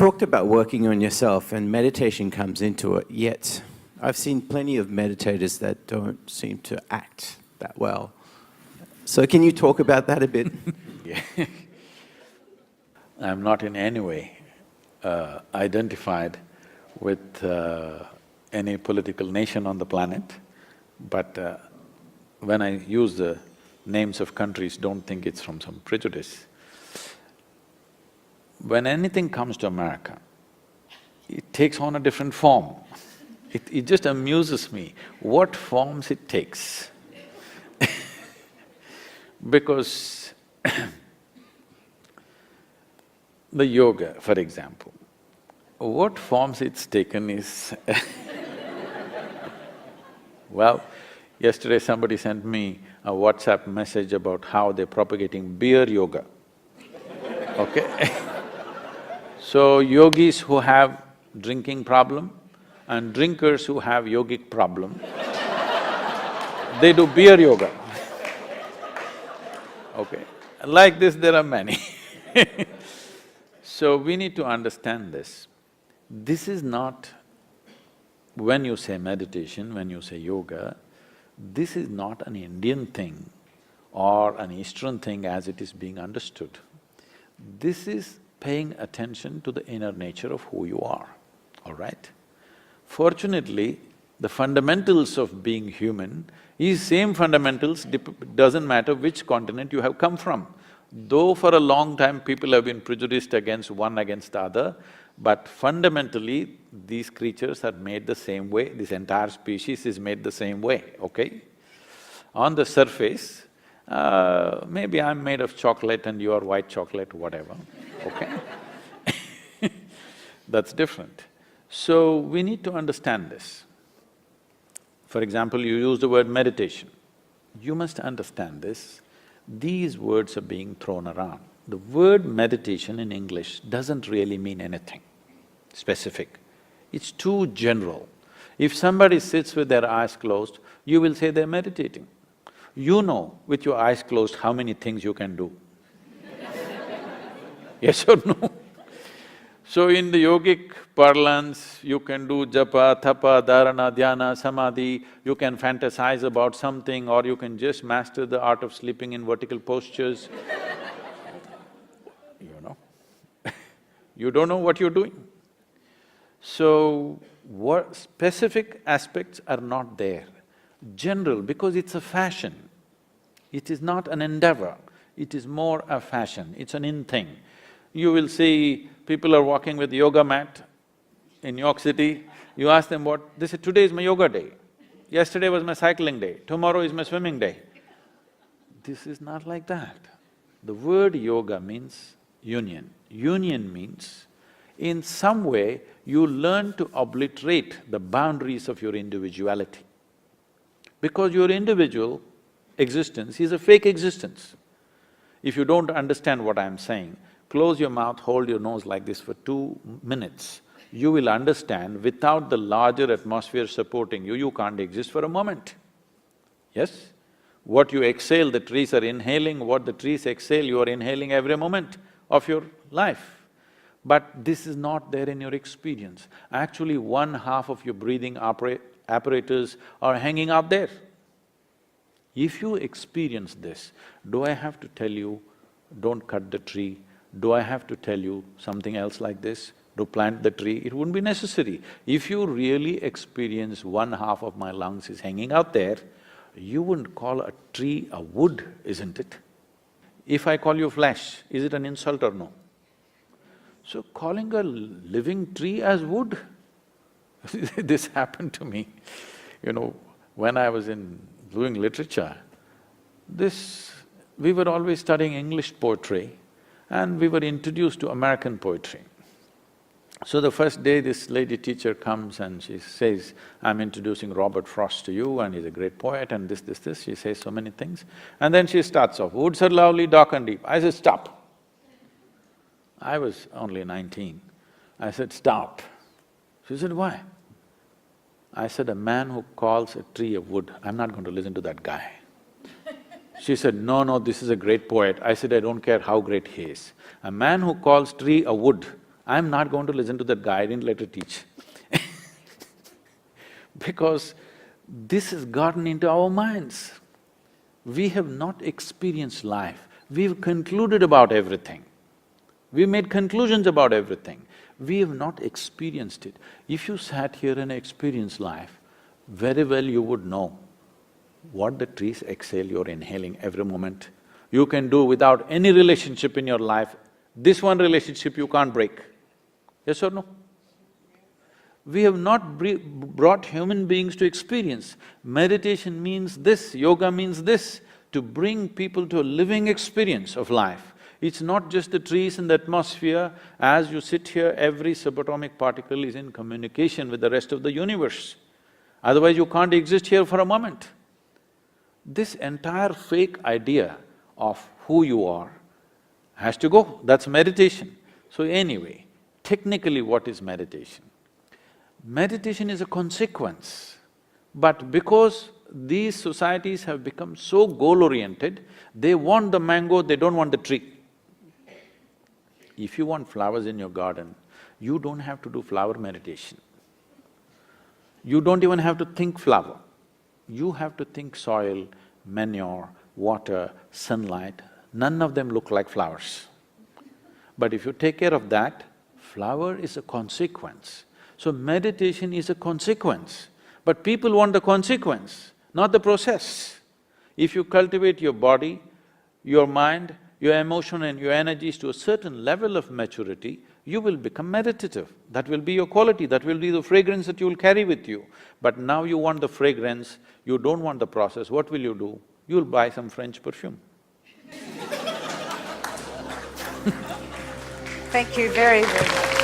talked about working on yourself and meditation comes into it, yet I've seen plenty of meditators that don't seem to act that well. So can you talk about that a bit? Yeah. I'm not in any way identified with any political nation on the planet, but when I use the names of countries, don't think it's from some prejudice. When anything comes to America, it takes on a different form. It just amuses me what forms it takes. Because the yoga, for example, what forms it's taken is well, yesterday somebody sent me a WhatsApp message about how they're propagating beer yoga, okay? So, yogis who have drinking problem and drinkers who have yogic problem, they do beer yoga, okay? Like this, there are many. So, we need to understand this. This is not… when you say meditation, when you say yoga, this is not an Indian thing or an Eastern thing as it is being understood. This is paying attention to the inner nature of who you are, all right? Fortunately, the fundamentals of being human is same fundamentals, doesn't matter which continent you have come from. Though for a long time people have been prejudiced against one against the other, but fundamentally these creatures are made the same way, this entire species is made the same way, okay? On the surface, maybe I'm made of chocolate and you are white chocolate, whatever, okay? That's different. So, we need to understand this. For example, you use the word meditation. You must understand this. These words are being thrown around. The word meditation in English doesn't really mean anything specific. It's too general. If somebody sits with their eyes closed, you will say they're meditating. You know with your eyes closed how many things you can do. Yes or no? So in the yogic parlance, you can do japa, tapa, dharana, dhyana, samadhi, you can fantasize about something or you can just master the art of sleeping in vertical postures. You know, you don't know what you're doing. So, what specific aspects are not there. General, because it's a fashion. It is not an endeavor, it is more a fashion, it's an in thing. You will see people are walking with yoga mat in New York City, you ask them what… they say, today is my yoga day, yesterday was my cycling day, tomorrow is my swimming day. This is not like that. The word yoga means union. Union means, in some way, you learn to obliterate the boundaries of your individuality. Because your individual existence is a fake existence. If you don't understand what I'm saying, close your mouth, hold your nose like this for 2 minutes. You will understand without the larger atmosphere supporting you, you can't exist for a moment. Yes? What you exhale, the trees are inhaling, what the trees exhale, you are inhaling every moment of your life. But this is not there in your experience. Actually, 1/2 of your breathing apparatus are hanging out there. If you experience this, do I have to tell you, don't cut the tree? Do I have to tell you something else like this? To plant the tree? It wouldn't be necessary. If you really experience 1/2 of my lungs is hanging out there, you wouldn't call a tree a wood, isn't it? If I call you flesh, is it an insult or no? So calling a living tree as wood, this happened to me. You know, when I was doing literature, we were always studying English poetry and we were introduced to American poetry. So the first day this lady teacher comes and she says, I'm introducing Robert Frost to you and he's a great poet and this, she says so many things. And then she starts off, woods are lovely, dark and deep. I said, stop. I was only 19. I said, stop. She said, why? I said, a man who calls a tree a wood, I'm not going to listen to that guy. She said, no, no, this is a great poet. I said, I don't care how great he is. A man who calls tree a wood, I'm not going to listen to that guy, I didn't let her teach. Because this has gotten into our minds. We have not experienced life, we've concluded about everything. We made conclusions about everything. We have not experienced it. If you sat here and experienced life, very well you would know what the trees exhale you're inhaling every moment. You can do without any relationship in your life. This one relationship you can't break. Yes or no? We have not brought human beings to experience. Meditation means this, yoga means this, to bring people to a living experience of life. It's not just the trees and the atmosphere. As you sit here, every subatomic particle is in communication with the rest of the universe. Otherwise you can't exist here for a moment. This entire fake idea of who you are has to go, that's meditation. So anyway, technically what is meditation? Meditation is a consequence, but because these societies have become so goal-oriented, they want the mango, they don't want the tree. If you want flowers in your garden, you don't have to do flower meditation. You don't even have to think flower. You have to think soil, manure, water, sunlight. None of them look like flowers. But if you take care of that, flower is a consequence. So meditation is a consequence, but people want the consequence, not the process. If you cultivate your body, your mind, your emotion and your energies to a certain level of maturity, you will become meditative. That will be your quality, that will be the fragrance that you will carry with you. But now you want the fragrance, you don't want the process, what will you do? You'll buy some French perfume. Thank you very, very much.